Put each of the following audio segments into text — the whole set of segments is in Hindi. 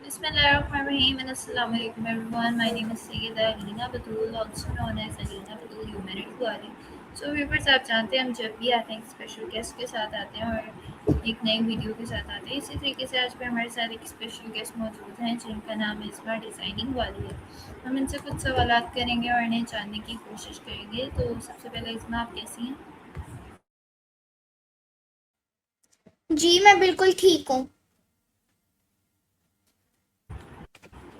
Bismillahirrahmanirrahim and Assalamu alaikum everyone. My name is Sayyida Alina Batul, also known as Alina Batul Humanity Wali. So viewers आप जानते हैं हम जब भी आते हैं एक स्पेशल गेस्ट के साथ आते हैं और एक नई वीडियो के साथ आते हैं। इसी तरीके से आज भी हमारे साथ एक स्पेशल गेस्ट मौजूद हैं जिनका नाम इस्मा डिज़ाइनिंग वाली है। हम इनसे कुछ सवालात करेंगे और इन्हें जानने की कोशिश करेंगे। तो सबसे पहले इस्मा आप कैसी हैं? जी मैं बिल्कुल ठीक हूँ।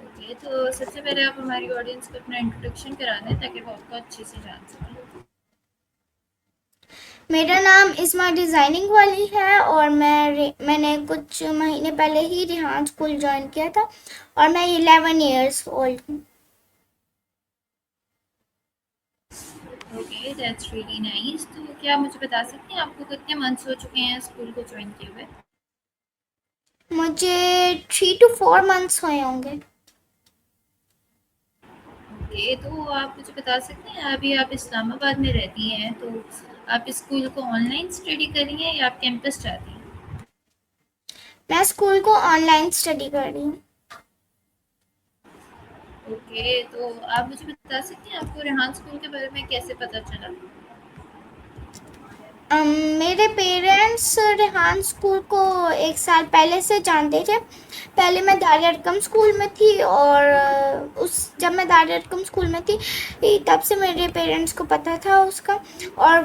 ओके, तो सबसे पहले आप हमारी ऑडियंस को अपना इंट्रोडक्शन करा दें ताकि वो आपको अच्छे से जान सकें। मेरा नाम इस्मा डिज़ाइनिंग वाली है और मैंने कुछ महीने पहले ही रिहान स्कूल ज्वाइन किया था और मैं 11 इयर्स ओल्ड हूँ। Okay, that's really nice. तो क्या आप मुझे बता सकते हैं आपको कितने मंथ्स हो चुके हैं स्कूल को ज्वाइन किए हुए? मुझे 3 to 4 मंथ्स हुए होंगे। ओके, तो आप मुझे बता सकते हैं अभी आप इस्लामाबाद में रहती हैं, तो आप स्कूल को ऑनलाइन स्टडी कर रही हैं या आप कैंपस जाती हैं? मैं स्कूल को ऑनलाइन स्टडी कर रही हूँ। ओके, तो आप मुझे बता सकते हैं आपको रेहान स्कूल के बारे में कैसे पता चला? मेरे पेरेंट्स रेहान स्कूल को 1 साल पहले से जानते थे। पहले मैं दारियारकम स्कूल में थी और जब मैं दारियारकम स्कूल में थी तब से मेरे पेरेंट्स को पता था उसका। और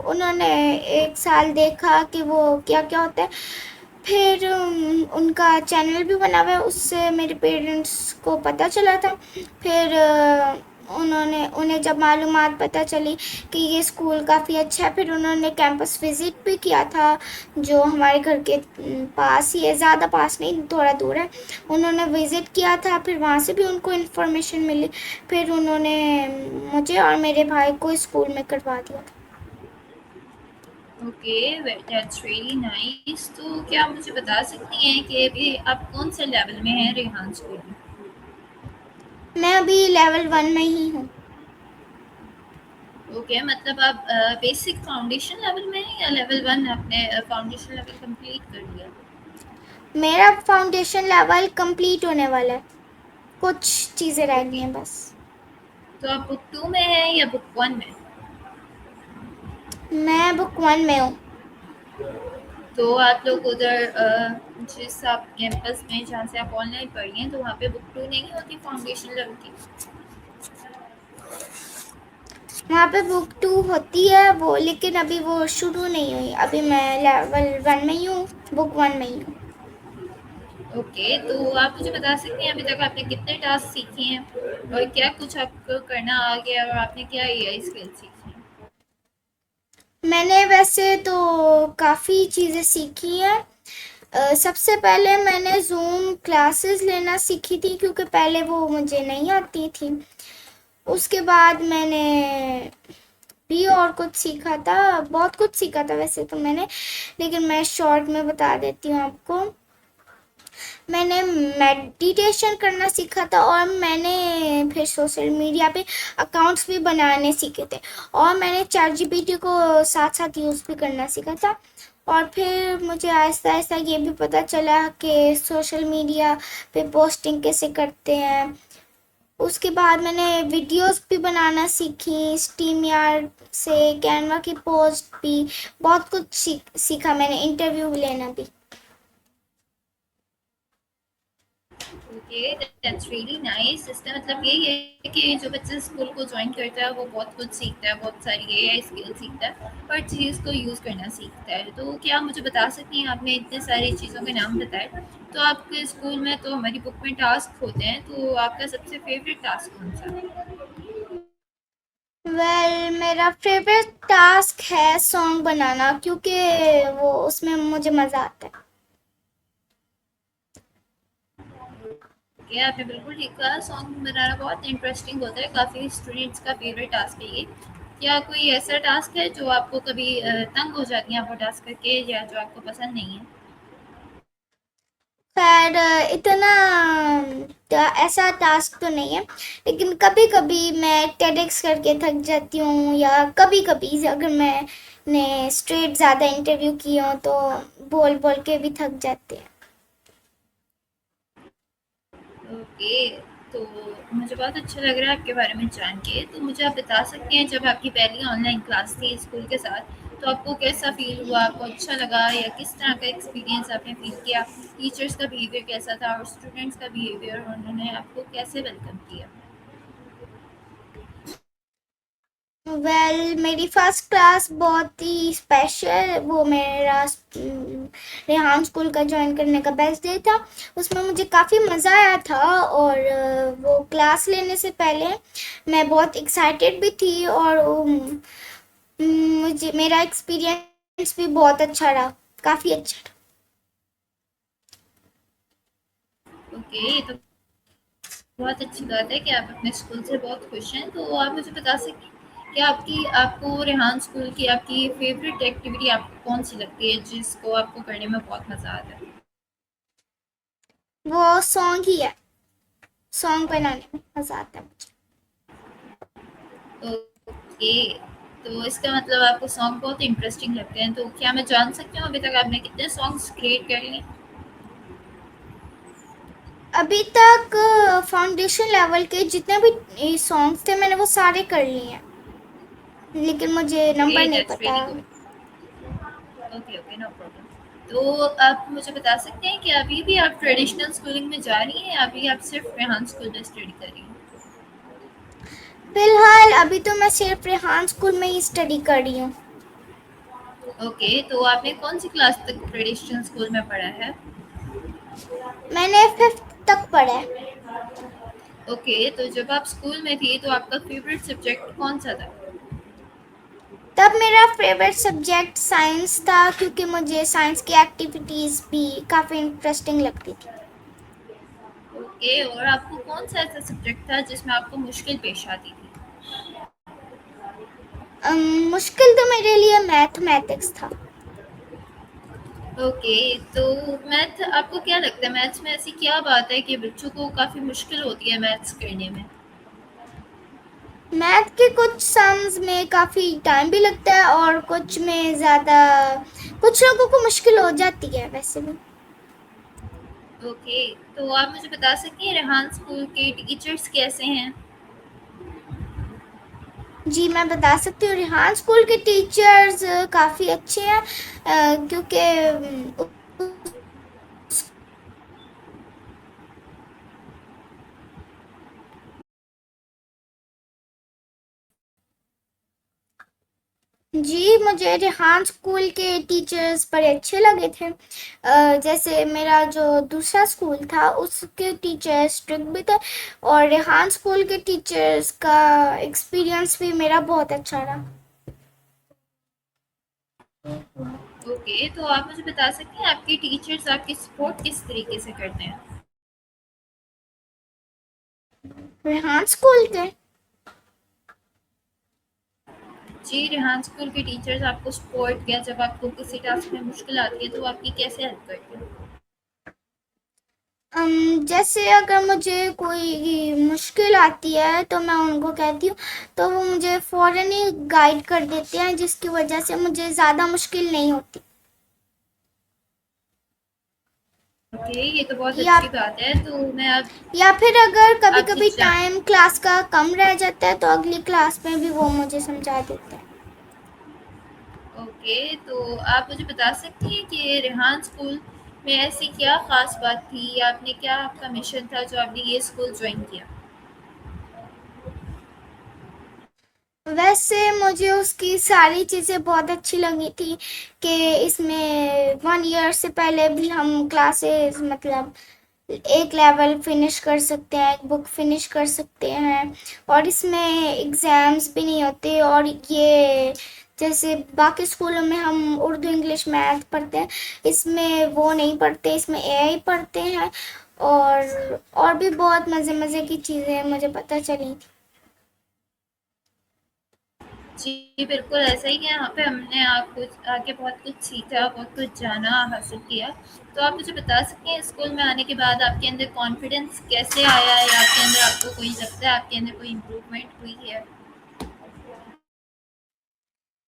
उन्होंने 1 साल देखा कि वो क्या क्या होता है। फिर उनका चैनल भी बना हुआ है, उससे मेरे पेरेंट्स को पता चला था। फिर उन्हें जब मालूमात पता चली कि ये स्कूल काफ़ी अच्छा है, फिर उन्होंने कैंपस विज़िट भी किया था जो हमारे घर के पास ही है, ज़्यादा पास नहीं, थोड़ा दूर है। उन्होंने विज़िट किया था, फिर वहाँ से भी उनको इन्फॉर्मेशन मिली। फिर उन्होंने मुझे और मेरे भाई को स्कूल में करवा दिया था। Okay, that's really nice. तो क्या आप मुझे बता सकती हैं कि अभी आप कौन से लेवल में हैं रेहान स्कूल में? मैं अभी लेवल 1 में ही हूँ। ओके, मतलब आप बेसिक फाउंडेशन लेवल में हैं या लेवल 1 आपने फाउंडेशन लेवल कंप्लीट कर लिया? मेरा फाउंडेशन लेवल कंप्लीट होने वाला है, कुछ चीज़ें रह गई ओके, हैं बस। तो आप बुक 2 में हैं या बुक 1 में? मैं बुक 1 में हूँ। तो आप लोग उधर जिस आप कैंपस में जहाँ से आप ऑनलाइन पढ़ रही हैं तो वहाँ पे बुक 2 नहीं होती फाउंडेशन लेवल की? वहाँ पे बुक 2 होती है वो, लेकिन अभी वो शुरू नहीं हुई। अभी मैं लेवल 1 में ही हूँ, बुक 1 में ही हूँ। ओके, तो आप मुझे बता सकते हैं अभी तक आपने कितने टास्क सीखे हैं और क्या कुछ आपको करना आ गया और आपने क्या एआई स्किल सीखी हैं? मैंने वैसे तो काफ़ी चीज़ें सीखी हैं। सबसे पहले मैंने ज़ूम क्लासेस लेना सीखी थी, क्योंकि पहले वो मुझे नहीं आती थी। उसके बाद मैंने भी और कुछ सीखा था, बहुत कुछ सीखा था वैसे तो मैंने, लेकिन मैं शॉर्ट में बता देती हूँ आपको। मैंने मेडिटेशन करना सीखा था और मैंने फिर सोशल मीडिया पे अकाउंट्स भी बनाने सीखे थे। और मैंने चैट जीपीटी को साथ साथ यूज़ भी करना सीखा था। और फिर मुझे आहिस्ता आहिस्ता ये भी पता चला कि सोशल मीडिया पे पोस्टिंग कैसे करते हैं। उसके बाद मैंने वीडियोस भी बनाना सीखी, स्टीम यार्ड से कैनवा की पोस्ट भी, बहुत कुछ सीखा मैंने, इंटरव्यू लेना भी। Okay, that's really nice. इसका मतलब यही है कि जो बच्चा स्कूल को ज्वाइन करता है वो बहुत कुछ सीखता है, बहुत सारी एआई स्किल सीखता है और चीज़ को यूज़ करना सीखता है। तो क्या आप मुझे बता सकती हैं, आपने इतने सारी चीज़ों के नाम बताए, तो आपके स्कूल में तो हमारी बुक में टास्क होते हैं, तो आपका सबसे फेवरेट टास्क कौन सा है? मेरा फेवरेट टास्क है सॉन्ग बनाना, क्योंकि वो उसमें मुझे मज़ा आता है। ओके, आपने बिल्कुल ठीक कहा। सॉन्ग बनाना बहुत इंटरेस्टिंग होता है, काफ़ी स्टूडेंट्स का फेवरेट टास्क है ये। क्या कोई ऐसा टास्क है जो आपको कभी तंग हो जाती हैं आप वो टास्क करके या जो आपको पसंद नहीं है? खैर इतना ऐसा टास्क तो नहीं है, लेकिन कभी कभी मैं टेडेक्स करके थक जाती हूँ, या कभी कभी अगर मैंने स्ट्रेट ज़्यादा इंटरव्यू किए हो तो बोल बोल के भी थक जाते हैं। ओके, तो मुझे बहुत अच्छा लग रहा है आपके बारे में जान के। तो मुझे आप बता सकते हैं जब आपकी पहली ऑनलाइन क्लास थी स्कूल के साथ, तो आपको कैसा फ़ील हुआ? आपको अच्छा लगा या किस तरह का एक्सपीरियंस आपने फ़ील किया? टीचर्स का बिहेवियर कैसा था और स्टूडेंट्स का बिहेवियर, उन्होंने आपको कैसे वेलकम किया? मेरी फर्स्ट क्लास बहुत ही स्पेशल, वो मेरा रेहान स्कूल का ज्वाइन करने का बेस्ट डे था। उसमें मुझे काफ़ी मज़ा आया था, और वो क्लास लेने से पहले मैं बहुत एक्साइटेड भी थी, और मुझे मेरा एक्सपीरियंस भी बहुत अच्छा रहा, काफ़ी अच्छा ओके, ये तो बहुत अच्छी बात है कि आप अपने स्कूल से बहुत खुश हैं। तो आप मुझे बता सकते हैं कि आपको रेहान स्कूल की आपकी फ़ेवरेट एक्टिविटी आपको कौन-सी लगती है, जिसको आपको करने में बहुत मज़ा आता है? रहा। वो सॉन्ग ही है, सॉन्ग बनाने में मज़ा आता है मुझे। ओके, तो इसका मतलब आपको सॉन्ग बहुत इंटरेस्टिंग लगते हैं। तो क्या मैं जान सकती हूँ अभी तक आपने कितने सॉन्ग्स क्रिएट कर लिए? अभी तक फाउंडेशन लेवल के जितने भी सॉन्ग्स थे मैंने वो सारे कर लिए हैं, लेकिन मुझे ओके, नंबर नहीं दैट्स पता। Really good. Okay, okay, no problem. तो आप मुझे बता सकते हैं कि अभी भी आप ट्रेडिशनल स्कूलिंग में जा रही हैं या अभी आप सिर्फ रेहान स्कूल में स्टडी कर रही हैं? फिलहाल अभी तो मैं सिर्फ रेहान स्कूल में ही स्टडी कर रही हूँ। ओके, तो आपने कौन सी क्लास तक ट्रेडिशनल स्कूल में पढ़ा है? मैंने फिफ्थ तक पढ़ा है। ओके, तो जब आप स्कूल में थी तो आपका फेवरेट सब्जेक्ट कौन सा था? तब मेरा फेवरेट सब्जेक्ट साइंस था, क्योंकि मुझे साइंस की एक्टिविटीज़ भी काफ़ी इंटरेस्टिंग लगती थी। ओके, और आपको कौन सा ऐसा सब्जेक्ट था जिसमें आपको मुश्किल पेश आती थी? मुश्किल तो मेरे लिए मैथमेटिक्स था। ओके, तो मैथ आपको क्या लगता है, मैथ्स में ऐसी क्या बात है कि बच्चों को काफ़ी मुश्किल होती है मैथ्स करने में? मैथ के कुछ सम्स में काफ़ी टाइम भी लगता है, और कुछ में ज़्यादा, कुछ लोगों को मुश्किल हो जाती है वैसे भी। ओके, तो आप मुझे बता सकती हैं रेहान स्कूल के टीचर्स कैसे हैं? जी, मैं बता सकती हूँ, रेहान स्कूल के टीचर्स काफ़ी अच्छे हैं, क्योंकि जी, मुझे रेहान स्कूल के टीचर्स बड़े अच्छे लगे थे। जैसे मेरा जो दूसरा स्कूल था उसके टीचर्स स्ट्रिक्ट भी थे, और रेहान स्कूल के टीचर्स का एक्सपीरियंस भी मेरा बहुत अच्छा रहा। ओके, तो आप मुझे बता सकती हैं आपके टीचर्स आपकी सपोर्ट किस तरीके से करते हैं? रेहान स्कूल के जी, रेहान स्कूल के टीचर्स आपको सपोर्ट या जब आपको किसी टास्क में मुश्किल आती है तो वो आपकी कैसे हेल्प करते हैं? जैसे अगर मुझे कोई मुश्किल आती है तो मैं उनको कहती हूँ, तो वो मुझे फ़ौरन ही गाइड कर देते हैं, जिसकी वजह से मुझे ज़्यादा मुश्किल नहीं होती। ओके, ये तो बहुत या अच्छी बात है। तो मैं अब या फिर अगर कभी आपसे कभी जा टाइम क्लास का कम रह जाता है तो अगली क्लास में भी वो मुझे समझा देते हैं। ओके, तो आप मुझे बता सकती हैं कि रेहान स्कूल में ऐसी क्या ख़ास बात थी या आपने क्या आपका मिशन था जो आपने ये स्कूल ज्वाइन किया? वैसे मुझे उसकी सारी चीज़ें बहुत अच्छी लगी थी, कि इसमें 1 ईयर से पहले भी हम क्लासेस, मतलब एक लेवल फिनिश कर सकते हैं, एक बुक फिनिश कर सकते हैं, और इसमें एग्ज़ाम्स भी नहीं होते। और ये जैसे बाकी स्कूलों में हम उर्दू इंग्लिश मैथ पढ़ते हैं, इसमें वो नहीं पढ़ते, इसमें एआई पढ़ते हैं। और भी बहुत मज़े मज़े की चीज़ें मुझे पता चली। जी, बिल्कुल ऐसा ही है। यहाँ पे हमने आपको आके बहुत कुछ सीखा, बहुत कुछ जाना, हासिल किया। तो आप मुझे बता सकते हैं स्कूल में आने के बाद आपके अंदर कॉन्फिडेंस कैसे आया है या आपके अंदर आपको कोई लगता है आपके अंदर कोई इम्प्रूवमेंट हुई है?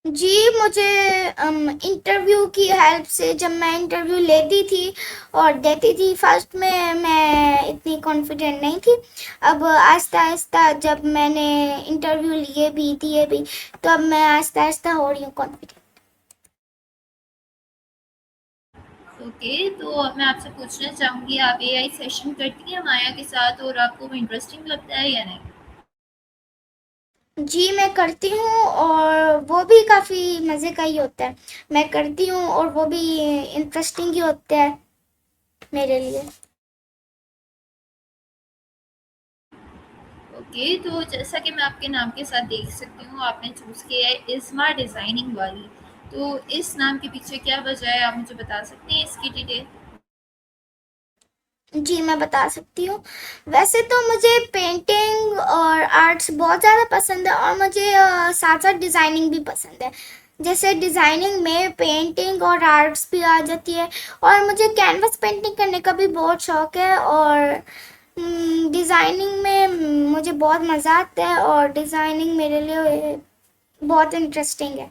जी, मुझे इंटरव्यू की हेल्प से जब मैं इंटरव्यू लेती थी और देती थी, फर्स्ट में मैं इतनी कॉन्फिडेंट नहीं थी। अब आहिस्ता-आहिस्ता जब मैंने इंटरव्यू लिए भी, दिए भी, तो अब मैं आहिस्ता-आहिस्ता हो रही हूँ कॉन्फिडेंट। ओके, तो अब मैं आपसे पूछना चाहूँगी, आप एआई सेशन करती हैं माया के साथ और आपको वो इंटरेस्टिंग लगता है या नहीं? जी, मैं करती हूँ और वो भी काफ़ी मज़े का ही होता है। मैं करती हूँ और वो भी इंटरेस्टिंग ही होता है मेरे लिए। ओके, तो जैसा कि मैं आपके नाम के साथ देख सकती हूँ, आपने चूज़ किया है इज़्मा डिज़ाइनिंग वाली। तो इस नाम के पीछे क्या वजह है, आप मुझे बता सकती हैं इसकी डिटेल? जी, मैं बता सकती हूँ। वैसे तो मुझे पेंटिंग और आर्ट्स बहुत ज़्यादा पसंद है और मुझे साथ-साथ डिज़ाइनिंग भी पसंद है। जैसे डिज़ाइनिंग में पेंटिंग और आर्ट्स भी आ जाती है और मुझे कैनवस पेंटिंग करने का भी बहुत शौक है और डिज़ाइनिंग में मुझे बहुत मज़ा आता है और डिज़ाइनिंग मेरे लिए बहुत इंटरेस्टिंग है।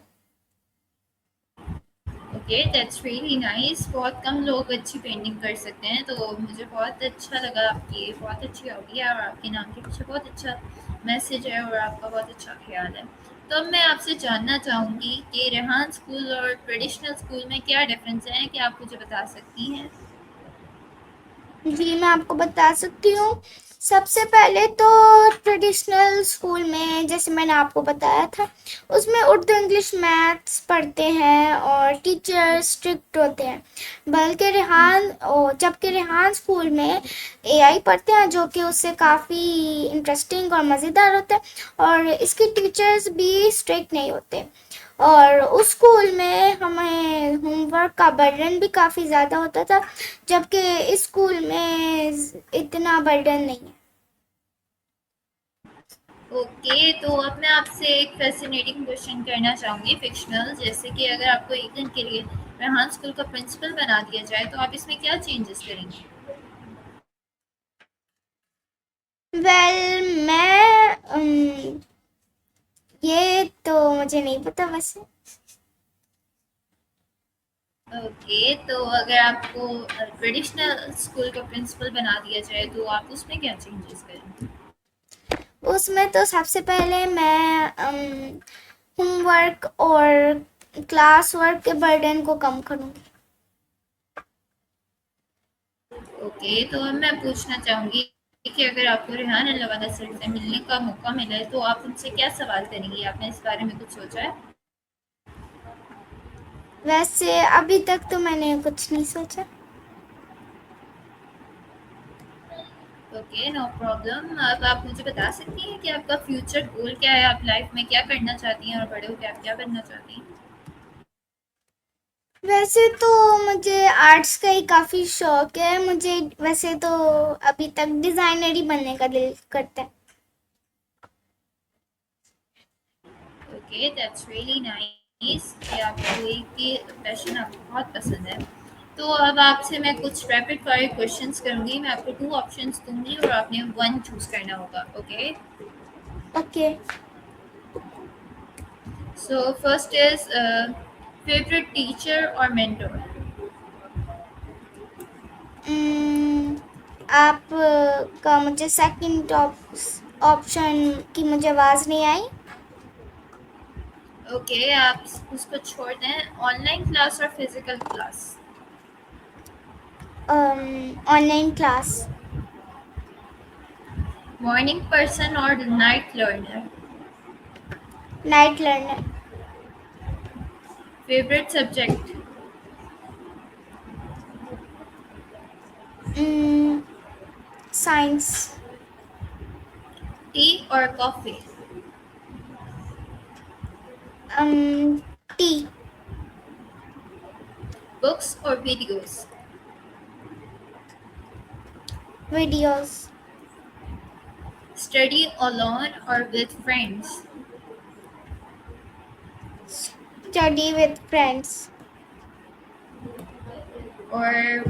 Okay, that's really nice. बहुत कम लोग अच्छी पेंटिंग कर सकते हैं, तो मुझे बहुत अच्छा लगा। आपकी बहुत अच्छी हॉबी है और आपके नाम के पीछे बहुत अच्छा मैसेज है और आपका बहुत अच्छा ख्याल है। तो अब मैं आपसे जानना चाहूँगी कि रेहान स्कूल और ट्रेडिशनल स्कूल में क्या डिफरेंस है, क्या आप मुझे बता सकती हैं? जी, मैं आपको बता सकती हूँ। सबसे पहले तो ट्रेडिशनल स्कूल में जैसे मैंने आपको बताया था, उसमें उर्दू, इंग्लिश, मैथ्स पढ़ते हैं और टीचर स्ट्रिक्ट होते हैं। बल्कि जबकि रेहान स्कूल में एआई पढ़ते हैं जो कि उससे काफ़ी इंटरेस्टिंग और मज़ेदार होता है और इसके टीचर्स भी स्ट्रिक्ट नहीं होते। और उस स्कूल में हमें होमवर्क का बर्डन भी काफ़ी ज़्यादा होता था, जबकि इस स्कूल में इतना बर्डन नहीं है। ओके, तो अब मैं आपसे एक फैसिनेटिंग क्वेश्चन करना चाहूँगी फिक्शनल, जैसे कि अगर आपको एक दिन के लिए रेहान स्कूल का प्रिंसिपल बना दिया जाए, तो आप इसमें क्या चेंजेस करेंगे? मैं ये तो मुझे नहीं पता वैसे। ओके, तो अगर आपको ट्रेडिशनल स्कूल का प्रिंसिपल बना दिया जाए, तो आप उसमें क्या चेंजेस करेंगे? उसमें तो सबसे पहले मैं होमवर्क और क्लास वर्क के बर्डन को कम करूँगी। ओके, तो अब मैं पूछना चाहूँगी कि अगर आपको रेहान अल्लावाला सर से मिलने का मौका मिले, तो आप उनसे क्या सवाल करेंगी? आपने इस बारे में कुछ सोचा है? वैसे अभी तक तो मैंने कुछ नहीं सोचा। Okay, no problem. अब आप मुझे बता सकती हैं कि आपका फ्यूचर गोल क्या है? आप लाइफ में क्या करना चाहती हैं और बड़े होकर आप क्या बनना चाहती हैं? वैसे तो मुझे आर्ट्स का ही काफ़ी शौक है। मुझे वैसे तो अभी तक डिज़ाइनर ही बनने का दिल करता है। ओके, दैट्स रियली नाइस कि आपको एक ही पैशन आपको बहुत पसंद है। तो अब आपसे मैं कुछ रैपिड फायर क्वेश्चंस करूँगी। मैं आपको 2 ऑप्शंस दूँगी और आपने 1 चूज़ करना होगा, okay? Okay. So first is favorite teacher or mentor. आप का मुझे सेकंड ऑप्शन की मुझे आवाज़ नहीं आई। ओके, आप उसको छोड़ दें। ऑनलाइन क्लास और physical class? Online class. Morning person और night learner? Night learner. Favourite subject? Science. Tea और कॉफी? टी। बुक्स और videos? Videos. Study alone or with friends? Study with friends. Or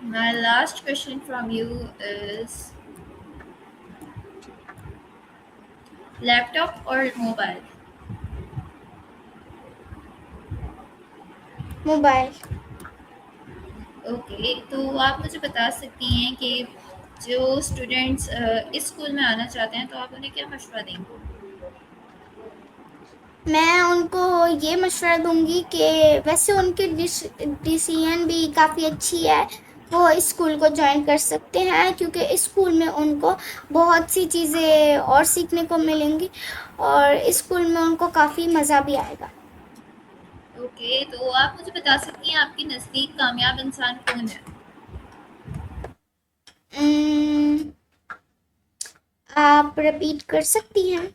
my last question from you is laptop or mobile? Mobile. Okay, तो आप मुझे बता सकती हैं कि जो स्टूडेंट्स इस स्कूल में आना चाहते हैं तो आप उन्हें क्या मशवरा देंगे? मैं उनको ये मशवरा दूंगी कि वैसे उनकी डिसीजन भी काफ़ी अच्छी है। वो इस स्कूल को ज्वाइन कर सकते हैं क्योंकि इस स्कूल में उनको बहुत सी चीज़ें और सीखने को मिलेंगी और इस स्कूल में उनको काफ़ी मज़ा भी आएगा। ओके, तो आप मुझे बता सकती हैं आपके नज़दीक कामयाब इंसान कौन है? उम्म, आप रिपीट कर सकती हैं?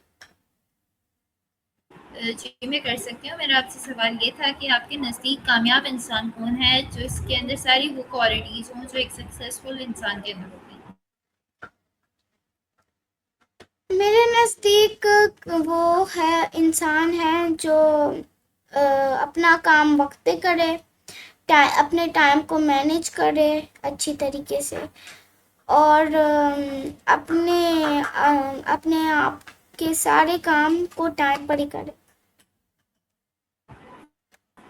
जी, मैं कर सकती हूँ। मेरा आपसे सवाल ये था कि आपके नज़दीक कामयाब इंसान कौन है, जो इसके अंदर सारी वो क्वालिटीज़ हों, जो एक सक्सेसफुल इंसान के अंदर होती हैं? मेरे नज़दीक वो है इंसान है जो अपना काम वक्त पे करे, अपने टाइम को मैनेज करे अच्छी तरीके से और अपने आप के सारे काम को टाइम पर ही करे।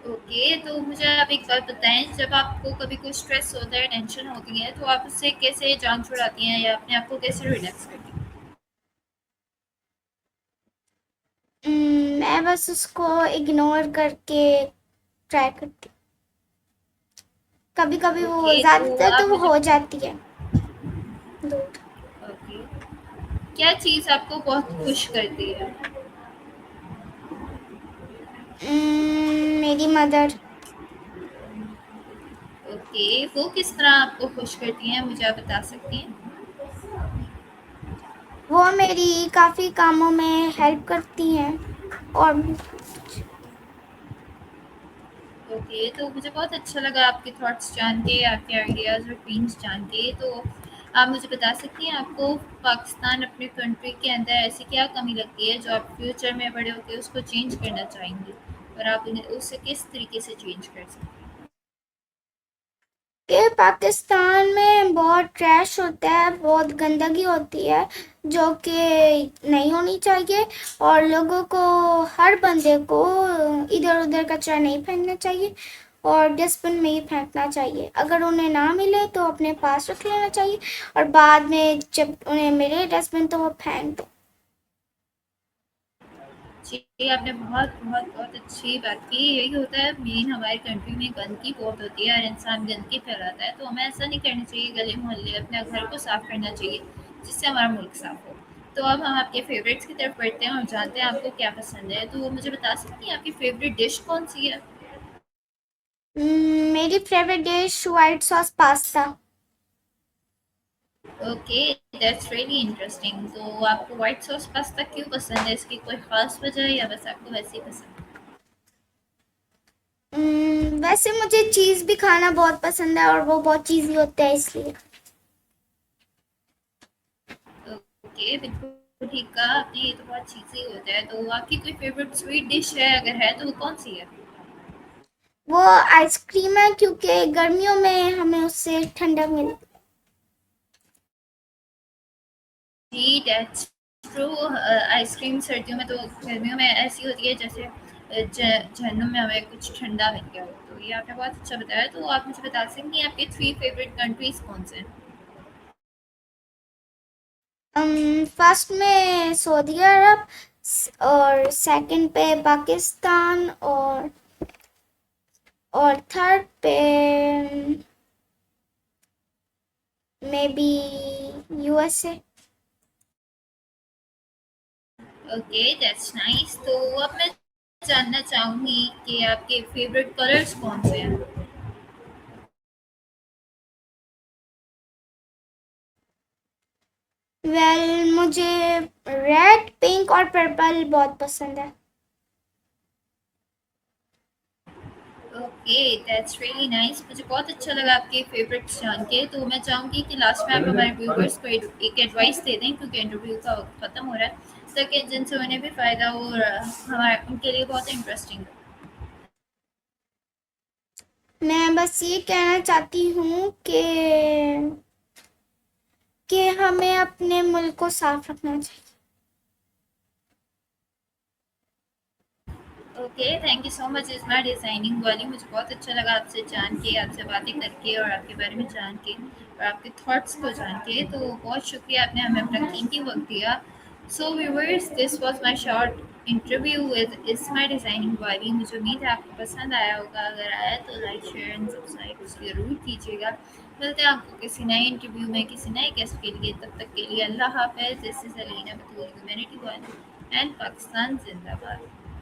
ओके, तो मुझे आप एक बात बताएँ, जब आपको कभी कोई स्ट्रेस होता है, टेंशन होती है, तो आप उससे कैसे जान छुड़ाती हैं या अपने आप को कैसे रिलैक्स करती हैं? मैं बस उसको इग्नोर करके ट्राई करती। कभी कभी वो, ओके, तो ज़्यादातर तो आप वो मुझे हो जाती है दूर। ओके, क्या चीज़ आपको बहुत खुश करती है? मेरी मदर। ओके, वो किस तरह आपको खुश करती हैं, मुझे आप बता सकती हैं? वो मेरी काफ़ी कामों में हेल्प करती हैं और ओके, तो मुझे बहुत अच्छा लगा आपके थॉट्स जान के, आपके आइडियाज़ और ड्रीम्स जान के। तो आप मुझे बता सकती हैं आपको पाकिस्तान अपने कंट्री के अंदर ऐसी क्या कमी लगती है जो आप फ्यूचर में बड़े होके उसको चेंज करना चाहेंगी? और आप उन्हें उसे किस तरीके से चेंज कर सकती हैं? कि पाकिस्तान में बहुत ट्रैश होता है, बहुत गंदगी होती है जो कि नहीं होनी चाहिए और लोगों को, हर बंदे को इधर उधर कचरा नहीं फेंकना चाहिए और डस्टबिन में ही फेंकना चाहिए। अगर उन्हें ना मिले तो अपने पास रख लेना चाहिए और बाद में जब उन्हें मिले डस्टबिन तो वो फेंक दो। जी, आपने बहुत अच्छी बात की। यही होता है मेन, हमारी कंट्री में गंदगी बहुत होती है और इंसान गंदगी फैलाता है, तो हमें ऐसा नहीं करना चाहिए। गली मोहल्ले अपने घर को साफ़ करना चाहिए, जिससे हमारा मुल्क साफ़ हो। तो अब हम आपके फ़ेवरेट्स की तरफ बढ़ते हैं और जानते हैं आपको क्या पसंद है। तो मुझे बता सकती हैं आपकी फ़ेवरेट डिश कौन-सी है? मेरी favourite dish white sauce pasta. Okay, that's really interesting. तो आपको व्हाइट सॉस पास्ता क्यों पसंद है? इसकी कोई ख़ास वजह है या बस आपको वैसे ही पसंद है? वैसे मुझे चीज़ भी खाना बहुत पसंद है और वो बहुत चीज़ी होता है इसलिए। ओके, बिल्कुल ठीक कहा आपने, ये तो बहुत चीज़ी होता है। तो आपकी कोई फ़ेवरेट स्वीट डिश है? अगर है तो वो कौन-सी है? वो आइसक्रीम है क्योंकि गर्मियों में हमें उससे ठंडक मिलती। जी, दैट्स ट्रू। आइसक्रीम सर्दियों में तो, गर्मियों में ऐसी होती है जैसे ज जहन्नुम में हमें कुछ ठंडा मिल गया हो। तो ये आपने बहुत अच्छा बताया। तो आप मुझे बता सकती हैं आपके 3 फ़ेवरेट कंट्रीज़ कौन-से हैं? फर्स्ट में सऊदी अरब और सेकंड पे पाकिस्तान और थर्ड पे may be USA. Okay, that's nice. तो अब मैं जानना चाहूँगी कि आपके फ़ेवरेट कलर्स कौन-से हैं? मुझे रेड, पिंक और पर्पल बहुत पसंद है। Okay, that's really nice. मुझे बहुत अच्छा लगा आपके फ़ेवरेट्स जान के। तो मैं चाहूँगी कि लास्ट में आप हमारे व्यूअर्स को एक एडवाइस दे दें, क्योंकि इंटरव्यू का वक़्त ख़त्म हो रहा है, ताकि जिनसे उन्हें भी फ़ायदा हो और हमारे उनके लिए बहुत इंटरेस्टिंग हो। मैं बस ये कहना चाहती हूँ कि हमें अपने मुल्क को साफ रखना चाहिए। Okay, thank you so much Izma designing वाली। मुझे बहुत अच्छा लगा आपसे जान के, आपसे बातें करके और आपके बारे में जान के और आपके थॉट्स को जान के। तो बहुत शुक्रिया, आपने हमें अपना कीमती वक़्त दिया। So viewers, this was my short interview with Izma designing वाली। मुझे उम्मीद है आपको पसंद आया होगा। अगर आया तो लाइक, शेयर एंड सब्सक्राइब ज़रूर कीजिएगा। मिलते हैं आपको किसी नए इंटरव्यू में, किसी नए गेस्ट के लिए। तब तक के लिए अल्लाह हाफ़िज़। This is Alina Batool, humanity वाली, एंड पाकिस्तान ज़िंदाबाद।